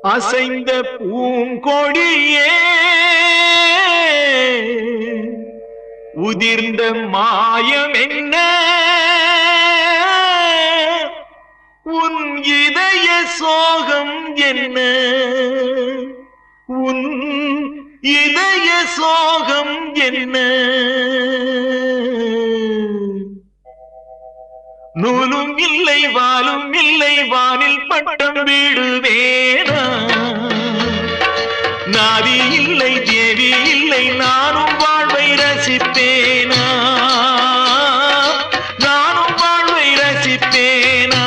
அசைந்த பூங்கொடியே உதிர்ந்த மாயம் என்ன உன் இதய சோகம் என்ன உன் இதய சோகம் என்ன நூலும் இல்லை வாலும் இல்லை வானில் பட்டம் வீடுவேனா நாதி இல்லை தேவி இல்லை நானும் வாழ்வை ரசிப்பேனா நானும் வாழ்வை ரசிப்பேனா